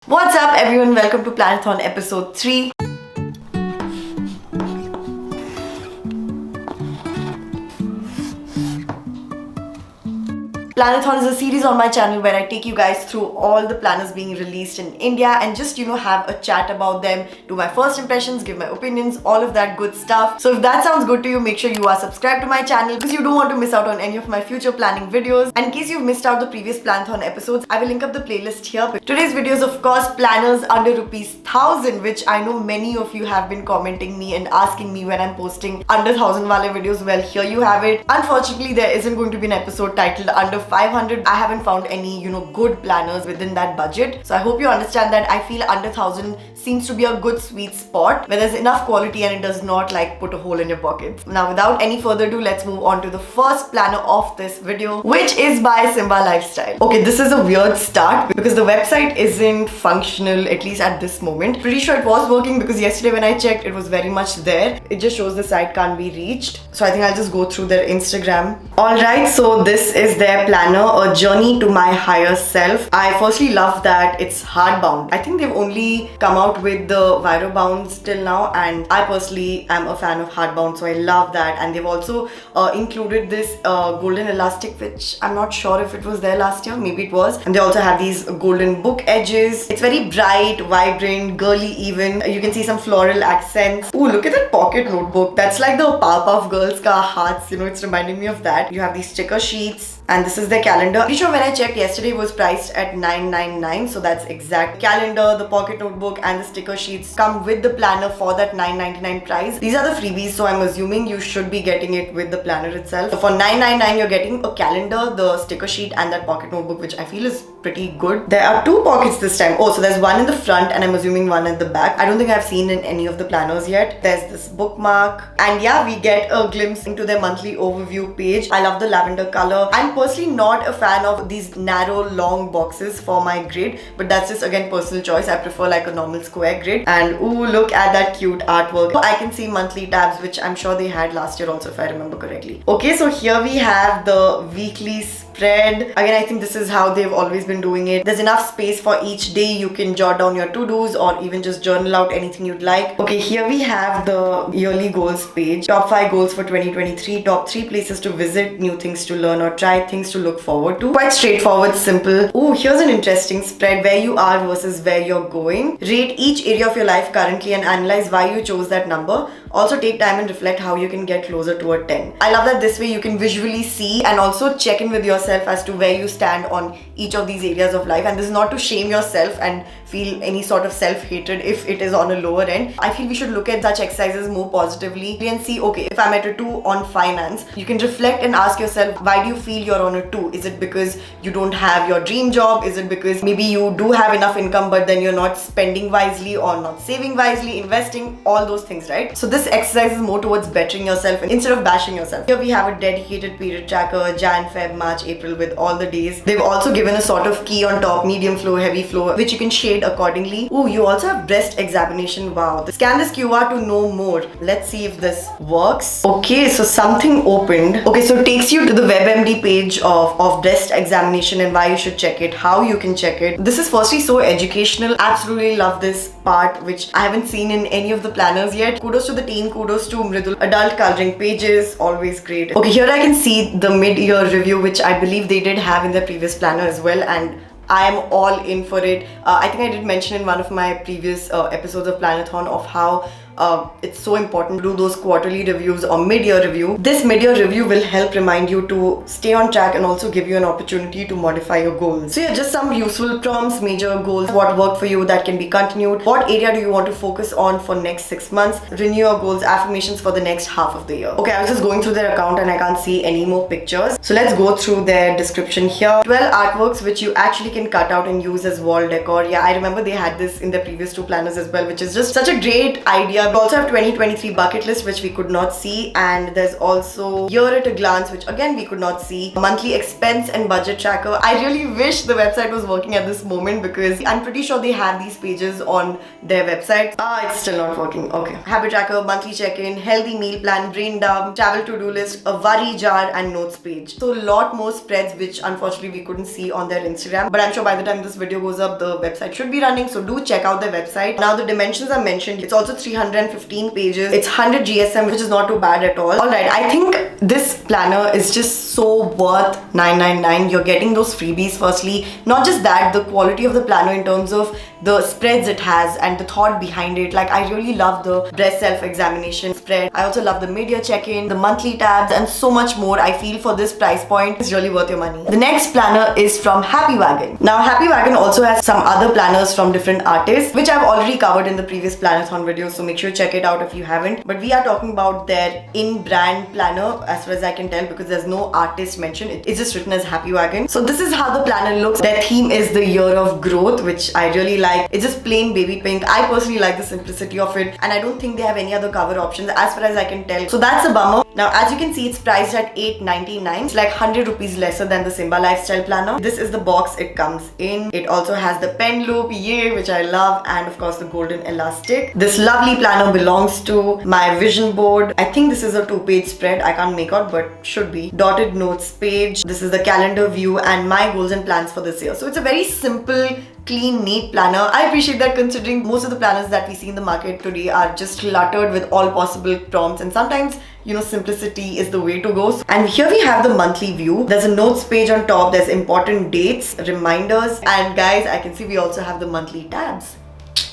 What's up everyone, welcome to Planethon episode 3. Planethon is a series on my channel where I take you guys through all the planners being released in India and just have a chat about them, do my first impressions, give my opinions, all of that good stuff. So if that sounds good to you, make sure you are subscribed to my channel because you don't want to miss out on any of my future planning videos. And in case you've missed out the previous Planethon episodes, I will link up the playlist here. But today's video is of course planners under ₹1000, which I know many of you have been commenting me and asking me when I'm posting under 1000 wale videos. Well, here you have it. Unfortunately, there isn't going to be an episode titled under 500. I haven't found any, good planners within that budget. So I hope you understand that I feel under 1000 seems to be a good sweet spot where there's enough quality and it does not put a hole in your pocket. Now, without any further ado, let's move on to the first planner of this video, which is by Simba Lifestyle. Okay, this is a weird start because the website isn't functional, at least at this moment. Pretty sure it was working because yesterday when I checked, it was very much there. It just shows the site can't be reached. So I think I'll just go through their Instagram. Alright, so this is their planner, A Journey to My Higher Self. I firstly love that it's hardbound. I think they've only come out with the Viro bounds till now, and I personally am a fan of hardbound, so I love that. And they've also included this golden elastic, which I'm not sure if it was there last year, maybe it was. And they also have these golden book edges. It's very bright, vibrant, girly even. You can see some floral accents. Ooh, look at that pocket notebook. That's like the Powerpuff Girls ka hearts, it's reminding me of that. You have these sticker sheets. And this is their calendar. Pretty sure when I checked yesterday, it was priced at $999. So that's exact. Calendar, the pocket notebook, and the sticker sheets come with the planner for that $999 price. These are the freebies, so I'm assuming you should be getting it with the planner itself. So for $999, you're getting a calendar, the sticker sheet, and that pocket notebook, which I feel is pretty good. There are two pockets this time. Oh, so there's one in the front, and I'm assuming one at the back. I don't think I've seen in any of the planners yet. There's this bookmark, and yeah, we get a glimpse into their monthly overview page. I love the lavender color. I'm personally not a fan of these narrow long boxes for my grid, but that's just again personal choice. I prefer like a normal square grid. And ooh, look at that cute artwork. I can see monthly tabs, which I'm sure they had last year also if I remember correctly. Okay, so here we have the weekly spread. Again, I think this is how they've always been doing it. There's enough space for each day. You can jot down your to-dos or even just journal out anything you'd like. Okay, here we have the yearly goals page. Top 5 goals for 2023, top 3 places to visit, new things to learn or try, things to look forward to. Quite straightforward, simple. Ooh, here's an interesting spread, where you are versus where you're going. Rate each area of your life currently and analyze why you chose that number. Also take time and reflect how you can get closer to a 10. I love that this way you can visually see and also check in with yourself as to where you stand on each of these areas of life. And this is not to shame yourself and feel any sort of self-hatred if it is on a lower end. I feel we should look at such exercises more positively and see, okay, if I'm at a 2 on finance, you can reflect and ask yourself, why do you feel you're on a 2? Is it because you don't have your dream job? Is it because maybe you do have enough income but then you're not spending wisely or not saving wisely, investing, all those things, right? So this exercise is more towards bettering yourself instead of bashing yourself. Here we have a dedicated period tracker, Jan, Feb, March, April, with all the days. They've also given a sort of key on top, medium flow, heavy flow, which you can shade accordingly. Ooh, you also have breast examination. Wow. Scan this QR to know more. Let's see if this works. Okay, so something opened. Okay, so it takes you to the WebMD page of breast examination and why you should check it, how you can check it. This is firstly so educational. Absolutely love this part, which I haven't seen in any of the planners yet. Kudos to the team, kudos to Mridul. Adult coloring pages, always great. Okay, here I can see the mid-year review, which I believe they did have in their previous planner as well, and I am all in for it. I think I did mention in one of my previous episodes of Planethon of how it's so important to do those quarterly reviews or mid-year review. This mid-year review will help remind you to stay on track and also give you an opportunity to modify your goals. So yeah, just some useful prompts, major goals, what worked for you that can be continued, what area do you want to focus on for next 6 months, renew your goals, affirmations for the next half of the year. Okay, I was just going through their account and I can't see any more pictures. So let's go through their description here. 12 artworks which you actually can cut out and use as wall decor. Yeah, I remember they had this in their previous 2 planners as well, which is just such a great idea We also have 2023 bucket list, which we could not see, and there's also year at a glance, which again we could not see. Monthly expense and budget tracker. I really wish the website was working at this moment because I'm pretty sure they have these pages on their website. It's still not working. Okay. Habit tracker, monthly check-in, healthy meal plan, brain dump, travel to-do list, a worry jar, and notes page. So a lot more spreads, which unfortunately we couldn't see on their Instagram. But I'm sure by the time this video goes up, the website should be running. So do check out their website. Now the dimensions are mentioned. It's also 315 pages. It's 100 GSM, which is not too bad at all. Alright, I think this planner is just so worth $9.99. You're getting those freebies firstly. Not just that, the quality of the planner in terms of the spreads it has and the thought behind it. Like, I really love the breast self-examination spread. I also love the mid-year check-in, the monthly tabs, and so much more. I feel for this price point, it's really worth your money. The next planner is from Happy Wagon. Now, Happy Wagon also has some other planners from different artists, which I've already covered in the previous Planathon video, so make sure you check it out if you haven't. But we are talking about their in-brand planner, as far as I can tell, because there's no artist mentioned. It's just written as Happy Wagon. So this is how the planner looks. Their theme is the year of growth, which I really like. It's just plain baby pink. I personally like the simplicity of it, and I don't think they have any other cover options as far as I can tell. So that's a bummer. Now, as you can see, it's priced at $8.99. It's like 100 rupees lesser than the Simba Lifestyle planner. This is the box it comes in. It also has the pen loop, yay, which I love, and of course the golden elastic. This lovely planner belongs to my vision board. I think this is a 2-page spread. I can't make out, but should be. Dotted notes page. This is the calendar view and my goals and plans for this year. So it's a very simple, clean, neat planner. I appreciate that considering most of the planners that we see in the market today are just cluttered with all possible prompts, and sometimes, you know, simplicity is the way to go. And here we have the monthly view. There's a notes page on top. There's important dates, reminders, and guys, I can see we also have the monthly tabs.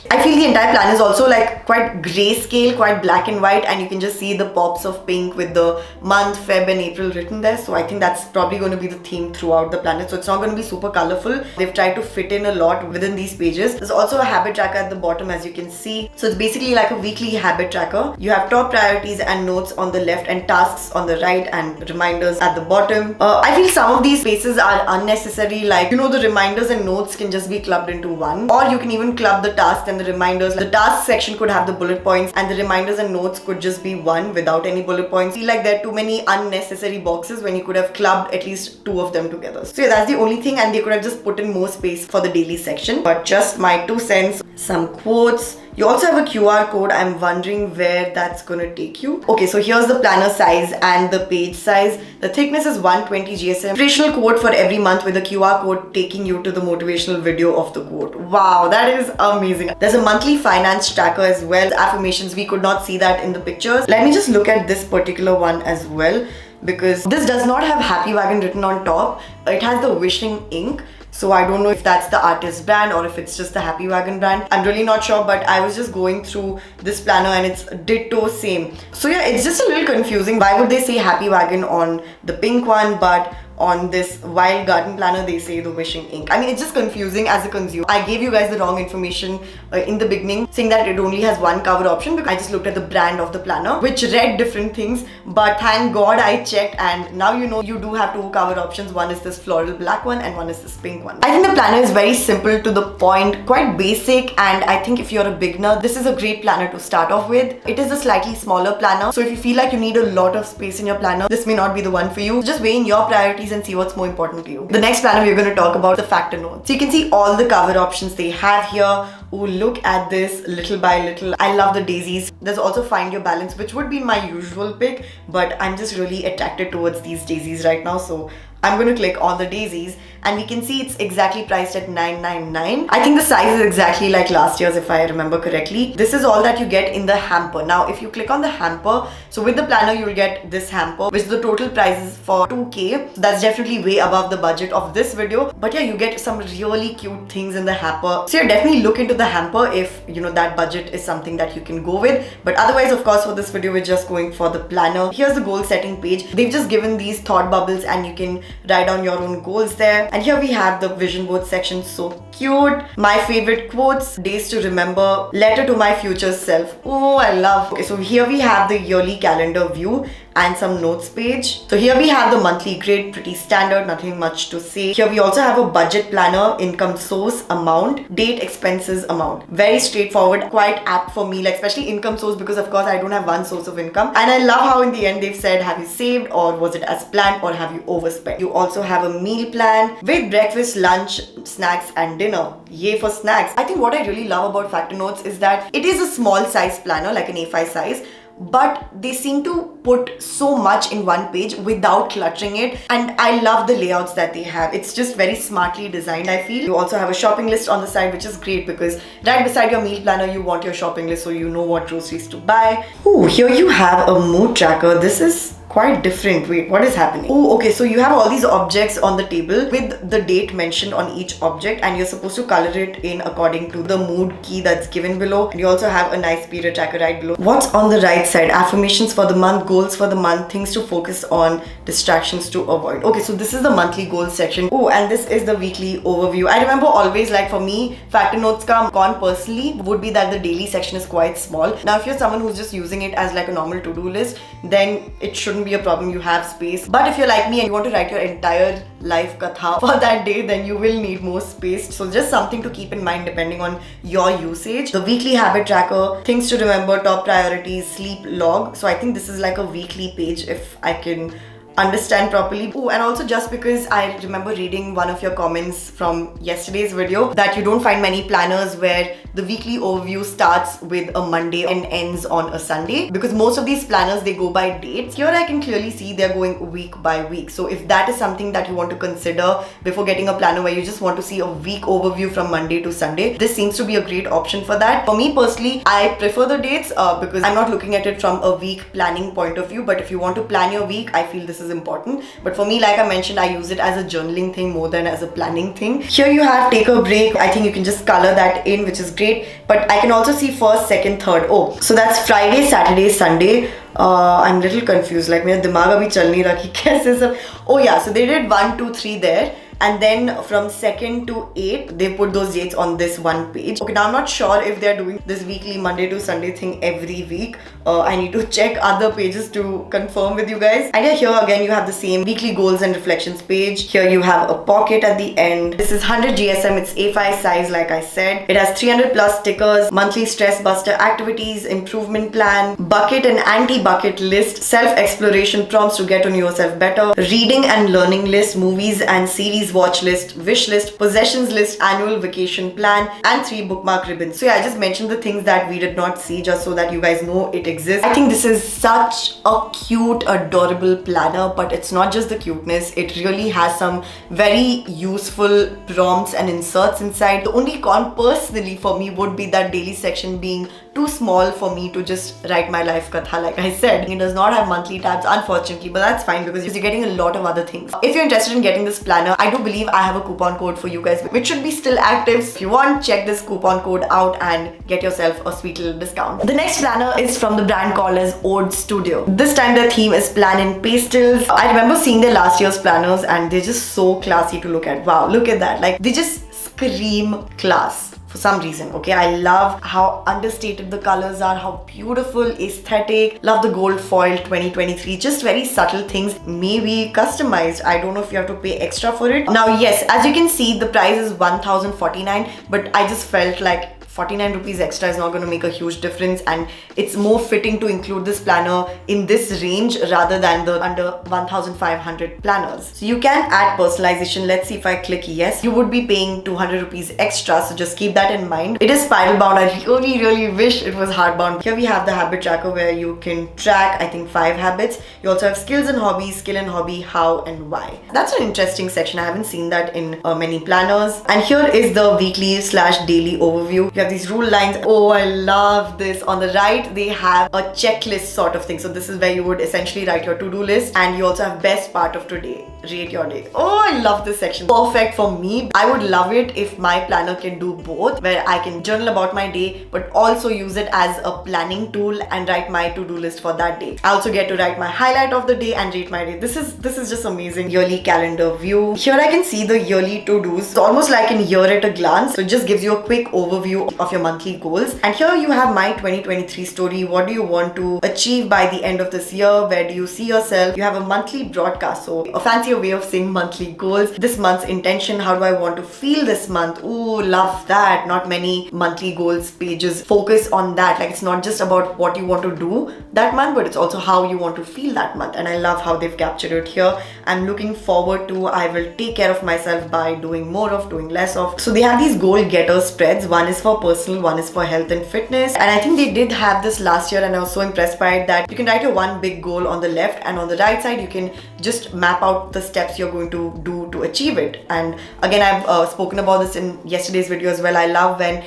I feel the entire plan is also like quite grayscale, quite black and white, and you can just see the pops of pink with the month, Feb and April written there. So I think that's probably going to be the theme throughout the planet. So it's not going to be super colorful. They've tried to fit in a lot within these pages. There's also a habit tracker at the bottom, as you can see. So it's basically like a weekly habit tracker. You have top priorities and notes on the left and tasks on the right and reminders at the bottom. I feel some of these spaces are unnecessary. Like, you know, the reminders and notes can just be clubbed into one, or you can even club the tasks and the reminders. The task section could have the bullet points, and the reminders and notes could just be one without any bullet points. I feel like there are too many unnecessary boxes when you could have clubbed at least 2 of them together. So yeah, that's the only thing, and they could have just put in more space for the daily section. But just my 2 cents. Some quotes. You also have a QR code. I'm wondering where that's gonna take you. Okay, so here's the planner size and the page size. The thickness is 120 GSM. Inspirational quote for every month with a QR code taking you to the motivational video of the quote. Wow, that is amazing. There's a monthly finance tracker as well. Affirmations, we could not see that in the pictures. Let me just look at this particular one as well, because this does not have Happy Wagon written on top. It has the wishing ink. So I don't know if that's the artist brand or if it's just the Happy Wagon brand. I'm really not sure, but I was just going through this planner and it's ditto same. So yeah, it's just a little confusing. Why would they say Happy Wagon on the pink one, but on this Wild Garden planner they say the wishing ink? I mean, it's just confusing as a consumer. I gave you guys the wrong information in the beginning, saying that it only has one cover option, because I just looked at the brand of the planner, which read different things. But thank God I checked, and now you know you do have 2 cover options. One is this floral black one and one is this pink one. I think the planner is very simple, to the point, quite basic, and I think if you're a beginner, this is a great planner to start off with. It is a slightly smaller planner, so if you feel like you need a lot of space in your planner, this may not be the one for you. Just weigh in your priorities and see what's more important to you. The next planner we're going to talk about, the factor notes. So you can see all the cover options they have here. Oh, look at this, little by little. I love the daisies. There's also find your balance, which would be my usual pick, but I'm just really attracted towards these daisies right now, so I'm going to click on the daisies, and we can see it's exactly priced at $9.99. I think the size is exactly like last year's, if I remember correctly. This is all that you get in the hamper. Now, if you click on the hamper, so with the planner, you'll get this hamper, which the total price is for 2K. That's definitely way above the budget of this video. But yeah, you get some really cute things in the hamper. So yeah, definitely look into the hamper if, you know, that budget is something that you can go with. But otherwise, of course, for this video, we're just going for the planner. Here's the goal setting page. They've just given these thought bubbles, and you can write down your own goals there. And here we have the vision board section. So cute. My favorite quotes, days to remember, letter to my future self. Oh, I love. Okay, so here we have the yearly calendar view, and some notes page. So here we have the monthly grid, pretty standard, nothing much to say. Here we also have a budget planner, income source, amount, date, expenses, amount. Very straightforward, quite apt for me, like especially income source, because of course I don't have one source of income. And I love how in the end they've said, have you saved, or was it as planned, or have you overspent? You also have a meal plan with breakfast, lunch, snacks and dinner. Yay for snacks. I think what I really love about Factor Notes is that it is a small size planner, like an A5 size, but they seem to put so much in one page without cluttering it, and I love the layouts that they have. It's just very smartly designed, I feel. You also have a shopping list on the side, which is great because right beside your meal planner you want your shopping list so you know what groceries to buy. Ooh, here you have a mood tracker. This is quite different. Wait, what is happening? Oh, okay, so you have all these objects on the table with the date mentioned on each object, and you're supposed to color it in according to the mood key that's given below. And you also have a nice period tracker right below. What's on the right side? Affirmations for the month, goals for the month, things to focus on, distractions to avoid. Okay, so this is the monthly goals section. Oh, and this is the weekly overview. I remember always, like for me, Factor Notes ka con personally would be that the daily section is quite small. Now if you're someone who's just using it as like a normal to-do list, then it shouldn't be a problem, you have space. But if you're like me and you want to write your entire life katha for that day, then you will need more space. So just something to keep in mind depending on your usage. The weekly habit tracker, things to remember, top priorities, sleep log. So I think this is like a weekly page if I can understand properly. Oh, and also just because I remember reading one of your comments from yesterday's video that you don't find many planners where the weekly overview starts with a Monday and ends on a Sunday, because most of these planners, they go by dates. Here I can clearly see they're going week by week. So if that is something that you want to consider before getting a planner where you just want to see a week overview from Monday to Sunday, this seems to be a great option for that. For me personally, I prefer the dates because I'm not looking at it from a week planning point of view, but if you want to plan your week, I feel this is important. But for me, like I mentioned, I use it as a journaling thing more than as a planning thing. Here you have take a break. I think you can just color that in, which is great. But I can also see first, second, third. Oh, so that's Friday, Saturday, Sunday. I'm a little confused. Like मेरा दिमाग अभी चल नहीं रहा कि कैसे सब. Oh yeah, so they did 1, 2, 3 there. And then from 2nd to 8th, they put those dates on this one page. Okay, now I'm not sure if they're doing this weekly Monday to Sunday thing every week. I need to check other pages to confirm with you guys. And yeah, here again, you have the same weekly goals and reflections page. Here you have a pocket at the end. This is 100 GSM. It's A5 size, like I said. It has 300 plus stickers, monthly stress buster activities, improvement plan, bucket and anti-bucket list, self-exploration prompts to get to know yourself better, reading and learning list, movies and series watch list, wish list, possessions list, annual vacation plan, and 3 bookmark ribbons. So yeah, I just mentioned the things that we did not see just so that you guys know it exists. I think this is such a cute, adorable planner, but it's not just the cuteness. It really has some very useful prompts and inserts inside. The only con personally for me would be that daily section being too small for me to just write my life katha, like I said. It does not have monthly tabs, unfortunately, but that's fine because you're getting a lot of other things. If you're interested in getting this planner, I do believe I have a coupon code for you guys, which should be still active. So if you want, check this coupon code out and get yourself a sweet little discount. The next planner is from the brand called as Ode Studio. This time the theme is plan in pastels. I remember seeing their last year's planners and they're just so classy to look at. Wow, look at that. Like, they just scream class. For some reason, okay, I love how understated the colors are, how beautiful, aesthetic. Love the gold foil 2023. Just very subtle things, maybe customized. I don't know if you have to pay extra for it. Now yes, as you can see, the price is 1049, but I just felt like 49 rupees extra is not going to make a huge difference, and it's more fitting to include this planner in this range rather than the under 1500 planners. So you can add personalization. Let's see if I click yes. You would be paying 200 rupees extra, so just keep that in mind. It is spiral bound. I really wish it was hard bound. Here we have the habit tracker where you can track, I think, 5 habits. You also have skills and hobbies, skill and hobby, how and why. That's an interesting section. I haven't seen that in many planners. And here is the weekly/daily overview. You have these rule lines. Oh, I love this. On the right, they have a checklist sort of thing. So this is where you would essentially write your to-do list, and you also have best part of today. Rate your day. Oh, I love this section. Perfect for me. I would love it if my planner can do both, where I can journal about my day, but also use it as a planning tool and write my to-do list for that day. I also get to write my highlight of the day and rate my day. This is just amazing. Yearly calendar view. Here I can see the yearly to-dos. It's almost like in year at a glance. So it just gives you a quick overview of your monthly goals. And here you have my 2023 story. What do you want to achieve by the end of this year? Where do you see yourself? You have a monthly broadcast, so a fancier way of saying monthly goals. This month's intention, how do I want to feel this month? Ooh, love that. Not many monthly goals pages focus on that. Like, it's not just about what you want to do that month, but it's also how you want to feel that month. And I love how they've captured it here. I'm looking forward to, I will take care of myself by doing more of, doing less of. So they have these goal getter spreads. One is for personal, one is for health and fitness. And I think they did have this last year, and I was so impressed by it that you can write your one big goal on the left, and on the right side you can just map out the steps you're going to do to achieve it. And again, I've spoken about this in yesterday's video as well. I love when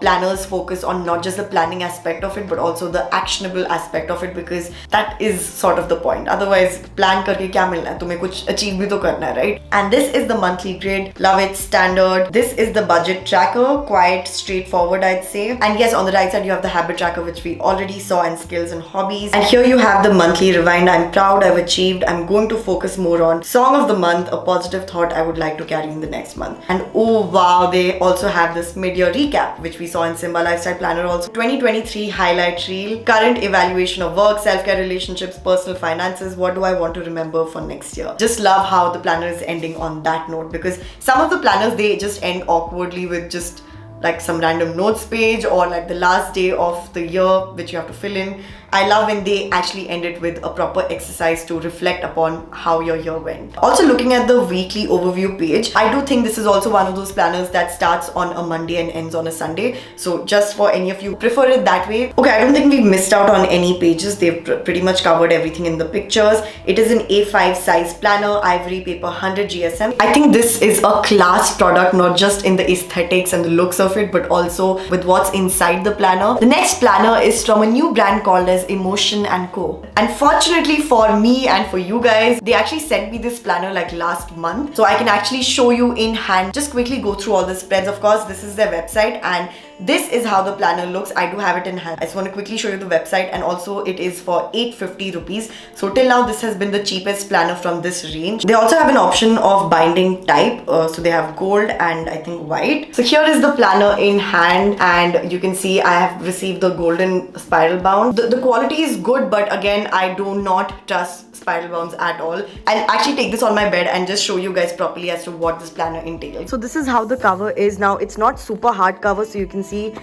planners focus on not just the planning aspect of it, but also the actionable aspect of it, because that is sort of the point. Otherwise, plan karke kya milna hai? Tumhe kuch achieve bhi to karna hai, right? And this is the monthly grid. Love it, standard. This is the budget tracker, quite straightforward, I'd say. And yes, on the right side you have the habit tracker, which we already saw, and skills and hobbies. And here you have the monthly rewind. I'm proud, I've achieved. I'm going to focus more on song of the month, a positive thought I would like to carry in the next month. And oh wow, they also have this mid-year recap, which we saw in Simba Lifestyle Planner also. 2023 highlight reel, current evaluation of work, self-care, relationships, personal finances. What do I want to remember for next year? Just love how the planner is ending on that note, because some of the planners, they just end awkwardly with just like some random notes page, or like the last day of the year which you have to fill in. I love when they actually end it with a proper exercise to reflect upon how your year went. Also, looking at the weekly overview page, I do think this is also one of those planners that starts on a Monday and ends on a Sunday. So just for any of you prefer it that way. Okay, I don't think we've missed out on any pages. They've pretty much covered everything in the pictures. It is an A5 size planner, ivory paper, 100 GSM. I think this is a class product, not just in the aesthetics and the looks of it, but also with what's inside the planner. The next planner is from a new brand called as Emotion & Co. And fortunately for me and for you guys, they actually sent me this planner like last month, so I can actually show you in hand. Just quickly go through all the spreads. Of course, this is their website, and this is how the planner looks. I do have it in hand. I just want to quickly show you the website, and also it is for 850 rupees. So till now, this has been the cheapest planner from this range. They also have an option of binding type. So they have gold and I think white. So here is the planner in hand, and you can see I have received the golden spiral bound. The quality is good, but again, I do not trust spiral bounds at all. I'll actually take this on my bed and just show you guys properly as to what this planner entails. So this is how the cover is. Now, it's not super hard cover, so you can see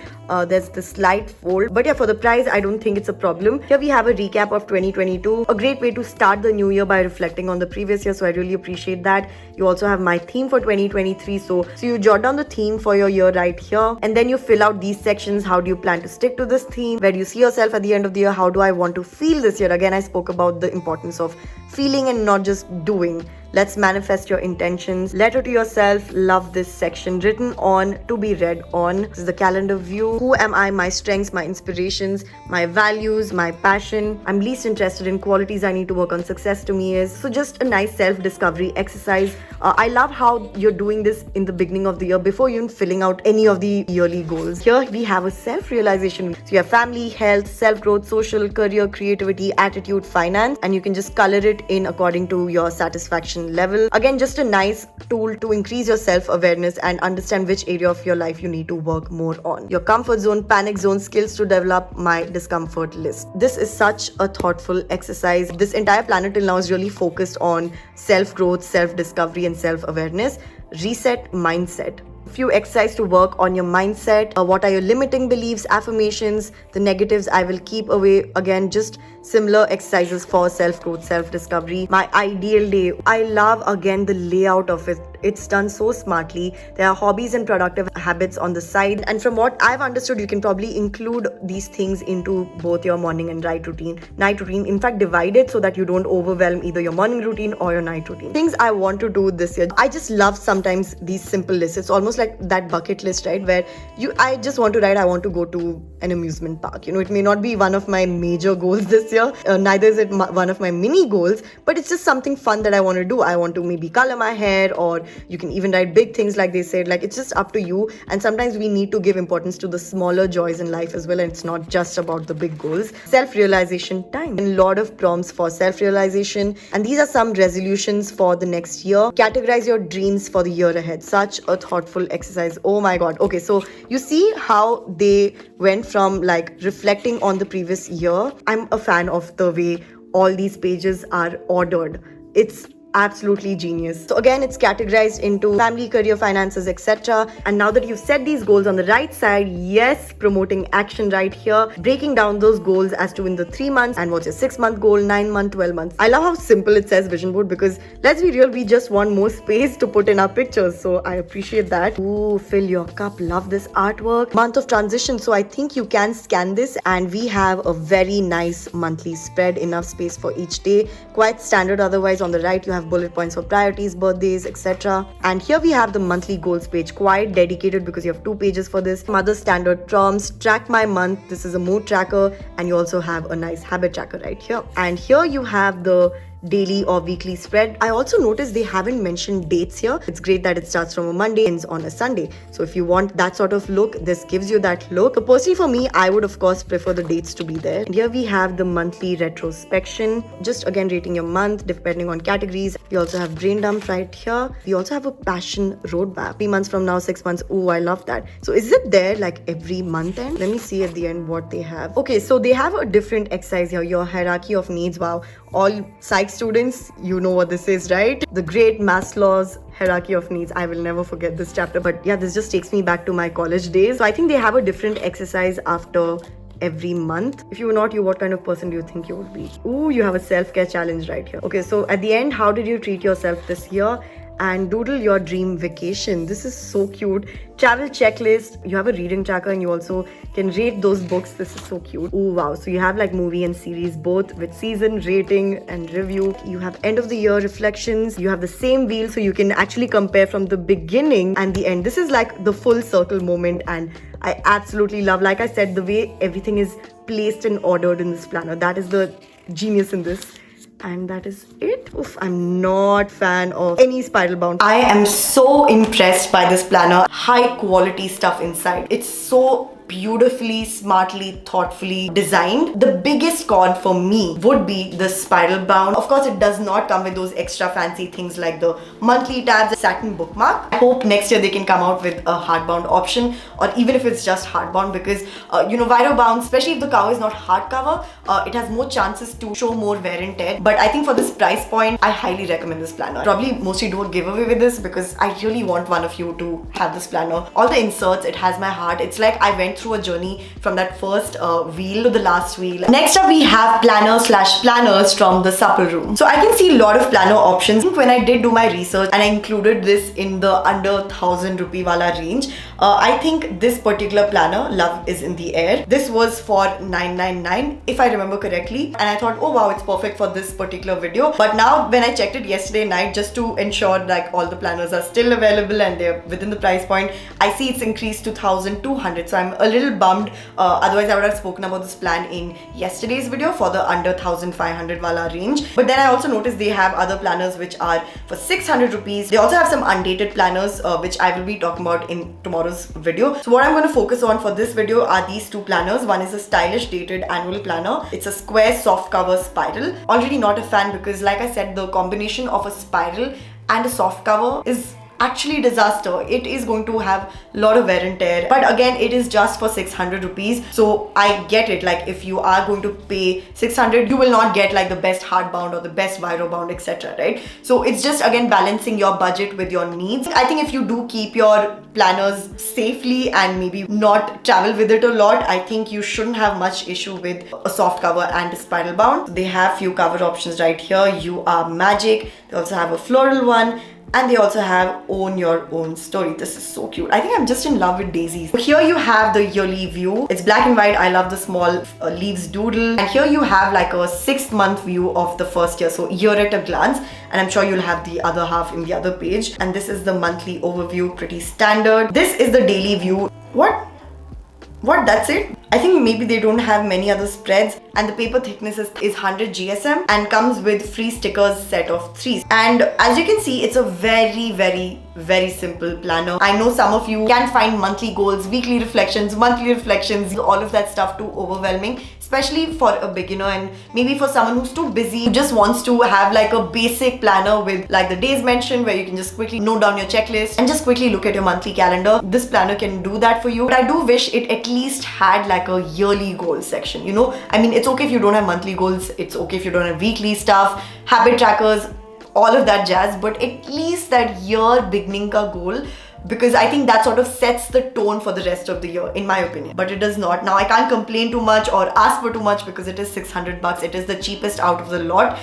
there's the slight fold, but yeah, for the price I don't think it's a problem. Here we have a recap of 2022, a great way to start the new year by reflecting on the previous year, so I really appreciate that. You also have my theme for 2023, so you jot down the theme for your year right here, and then you fill out these sections. How do you plan to stick to this theme? Where do you see yourself at the end of the year? How do I want to feel this year? Again, I spoke about the importance of feeling and not just doing. Let's manifest your intentions. Letter to yourself. Love this section. Written on, to be read on. This is the calendar view. Who am I? My strengths, my inspirations, my values, my passion. I'm least interested in qualities I need to work on. Success to me is. So just a nice self-discovery exercise. I love how you're doing this in the beginning of the year before even filling out any of the yearly goals. Here we have a self-realization. So you have family, health, self-growth, social, career, creativity, attitude, finance, and you can just color it in according to your satisfaction level. Again, just a nice tool to increase your self-awareness and understand which area of your life you need to work more on. Your comfort zone, panic zone, skills to develop, my discomfort list. This is such a thoughtful exercise. This entire planner till now is really focused on self-growth, self-discovery, and self-awareness. Reset mindset. Few exercises to work on your mindset. What are your limiting beliefs, affirmations, the negatives I will keep away. Again, just similar exercises for self-growth, self-discovery. My ideal day. I love again the layout of it. It's done so smartly. There are hobbies and productive habits on the side. And from what I've understood, you can probably include these things into both your morning and night routine. In fact, divide it so that you don't overwhelm either your morning routine or your night routine. Things I want to do this year. I just love sometimes these simple lists. It's almost like that bucket list, right? Where I just want to write, I want to go to an amusement park. It may not be one of my major goals this year. Neither is it one of my mini goals, but it's just something fun that I want to do. I want to maybe color my hair or You can even write big things like they said. Like, it's just up to you. And sometimes we need to give importance to the smaller joys in life as well, and it's not just about the big goals. Self-realization time. A lot of prompts for self-realization, and these are some resolutions for the next year. Categorize your dreams for the year ahead. Such a thoughtful exercise. Oh my god. Okay, so you see how they went from like reflecting on the previous year. I'm a fan of the way all these pages are ordered. It's absolutely genius. So again, it's categorized into family, career, finances, etc. And now that you've set these goals on the right side, yes, promoting action right here, breaking down those goals as to in the 3 months and what's your 6-month goal, 9-month, 12 months. I love how simple it says vision board, because let's be real, we just want more space to put in our pictures. So I appreciate that. Ooh, fill your cup. Love this artwork. Month of transition. So I think you can scan this, and we have a very nice monthly spread, enough space for each day. Quite standard. Otherwise, on the right, you have bullet points for priorities, birthdays, etc. And here we have the monthly goals page, quite dedicated because you have 2 pages for this. Some other standard prompts: track my month. This is a mood tracker, and you also have a nice habit tracker right here. And here you have the daily or weekly spread. I also noticed they haven't mentioned dates here. It's great that it starts from a Monday, ends on a Sunday. So if you want that sort of look, this gives you that look. So personally for me, I would of course prefer the dates to be there. And here we have the monthly retrospection, just again rating your month depending on categories. We also have brain dump right here. We also have a passion roadmap. 3 months from now, 6 months. Oh, I love that. So is it there like every month end? Let me see at the end what they have. Okay, so they have a different exercise here. Your hierarchy of needs. Wow. All psych students, you know what this is, right? The great Maslow's hierarchy of needs. I will never forget this chapter. But yeah, this just takes me back to my college days. So I think they have a different exercise after every month. If you were not you, what kind of person do you think you would be? Ooh, you have a self-care challenge right here. Okay, so at the end, how did you treat yourself this year? And doodle your dream vacation. This is so cute. Travel checklist. You have a reading tracker, and you also can rate those books. This is so cute. Oh wow. So you have like movie and series both with season, rating and review. You have end of the year reflections. You have the same wheel, so you can actually compare from the beginning and the end. This is like the full circle moment, and I absolutely love, like I said, the way everything is placed and ordered in this planner. That is the genius in this. And that is it. Oof, I'm not fan of any spiral bound. I am so impressed by this planner. High quality stuff inside. It's so beautifully, smartly, thoughtfully designed. The biggest con for me would be the spiral bound. Of course, it does not come with those extra fancy things like the monthly tabs, satin bookmark. I hope next year they can come out with a hardbound option, or even if it's just hardbound, because vinyl bound, especially if the cover is not hardcover, it has more chances to show more wear and tear. But I think for this price point, I highly recommend this planner. Probably mostly do a giveaway with this, because I really want one of you to have this planner. All the inserts, it has my heart. It's like I went through a journey from that first wheel to the last wheel. Next up, we have planners from the supper room. So I can see a lot of planner options. When I did do my research and I included this in the under 1,000 rupee wala range, I think this particular planner, Love is in the Air, this was for 999 if I remember correctly, and I thought, oh wow, it's perfect for this particular video. But now when I checked it yesterday night, just to ensure like all the planners are still available and they're within the price point, I see it's increased to 1,200. So I'm a little bummed. Otherwise I would have spoken about this plan in yesterday's video for the under 1,500 wala range. But then I also noticed they have other planners which are for 600 rupees. They also have some undated planners which I will be talking about in tomorrow's video. So what I'm going to focus on for this video are these two planners. One is a stylish dated annual planner. It's a square soft cover spiral. Already not a fan, because like I said, the combination of a spiral and a soft cover is actually disaster. It is going to have a lot of wear and tear, but again, it is just for 600 rupees. So I get it, like if you are going to pay 600, you will not get like the best hardbound or the best vinyl bound, etc., right? So it's just again balancing your budget with your needs. I think if you do keep your planners safely and maybe not travel with it a lot, I think you shouldn't have much issue with a soft cover and a spiral bound. They have few cover options right here. You are magic. They also have a floral one, and they also have Own Your Own Story. This is so cute. I think I'm just in love with daisies. Here you have the yearly view. It's black and white. I love the small leaves doodle. And here you have like a 6-month view of the first year. So year at a glance. And I'm sure you'll have the other half in the other page. And this is the monthly overview, pretty standard. This is the daily view. What? That's it? I think maybe they don't have many other spreads, and the paper thickness is 100 GSM and comes with free stickers set of 3. And as you can see, it's a very very simple planner. I know some of you can find monthly goals, weekly reflections, monthly reflections, all of that stuff too overwhelming, especially for a beginner and maybe for someone who's too busy, who just wants to have like a basic planner with like the days mentioned where you can just quickly note down your checklist and just quickly look at your monthly calendar. This planner can do that for you. But I do wish it at least had like a yearly goals section, you know? I mean, it's okay if you don't have monthly goals, it's okay if you don't have weekly stuff, habit trackers, all of that jazz, but at least that year beginning ka goal, because I think that sort of sets the tone for the rest of the year, in my opinion. But it does not. Now, I can't complain too much or ask for too much because it is 600 bucks. It is the cheapest out of the lot.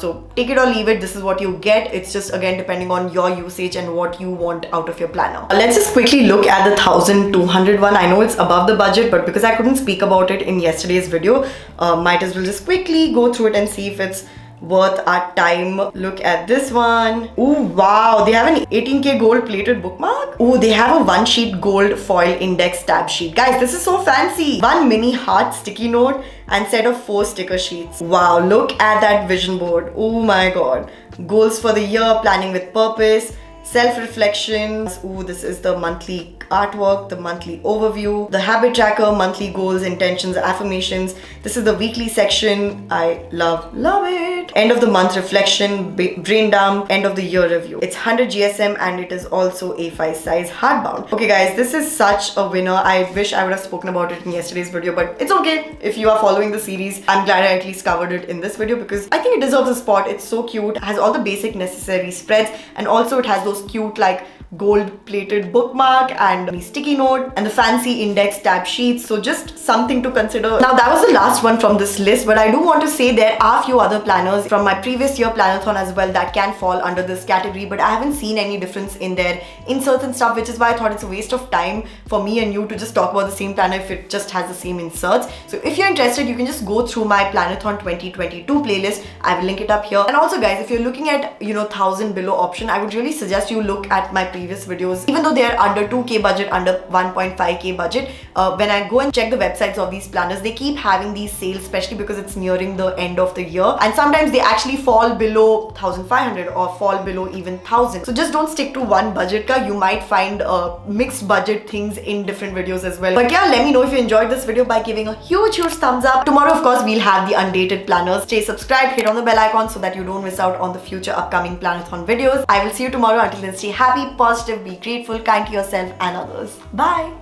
So take it or leave it. This is what you get. It's just, again, depending on your usage and what you want out of your planner. Let's just quickly look at the 1,200 one. I know it's above the budget, but because I couldn't speak about it in yesterday's video, might as well just quickly go through it and see if it's worth our time. Look at this one. Oh wow, they have an 18K gold plated bookmark. Oh, they have a one sheet gold foil index tab sheet. Guys, this is so fancy. One mini heart sticky note and set of 4 sticker sheets. Wow, look at that vision board. Oh my god. Goals for the year, planning with purpose, self-reflections. Ooh, this is the monthly artwork, the monthly overview, the habit tracker, monthly goals, intentions, affirmations. This is the weekly section. I love it. End of the month reflection, brain dump, end of the year review. It's 100 GSM and it is also A5 size hardbound. Okay guys, this is such a winner. I wish I would have spoken about it in yesterday's video, but it's okay. If you are following the series, I'm glad I at least covered it in this video because I think it deserves a spot. It's so cute. It has all the basic necessary spreads and also it has those cute like gold plated bookmark and sticky note and the fancy index tab sheets. So just something to consider. Now that was the last one from this list, but I do want to say there are a few other planners from my previous year planathon as well that can fall under this category, but I haven't seen any difference in their inserts and stuff, which is why I thought it's a waste of time for me and you to just talk about the same planner if it just has the same inserts. So if you're interested, you can just go through my planathon 2022 playlist. I will link it up here. And also guys, if you're looking at 1,000 below option, I would really suggest you look at my previous videos. Even though they are under 2K budget, under 1.5K budget, when I go and check the websites of these planners, they keep having these sales, especially because it's nearing the end of the year, and sometimes they actually fall below 1,500 or fall below even 1,000. So just don't stick to one budget ka. You might find mixed budget things in different videos as well. But yeah, let me know if you enjoyed this video by giving a huge thumbs up. Tomorrow of course we'll have the undated planners. Stay subscribed, hit on the bell icon so that you don't miss out on the future upcoming planathon videos. I will see you tomorrow. Until then, stay happy, positive, be grateful, kind to yourself and others. Bye.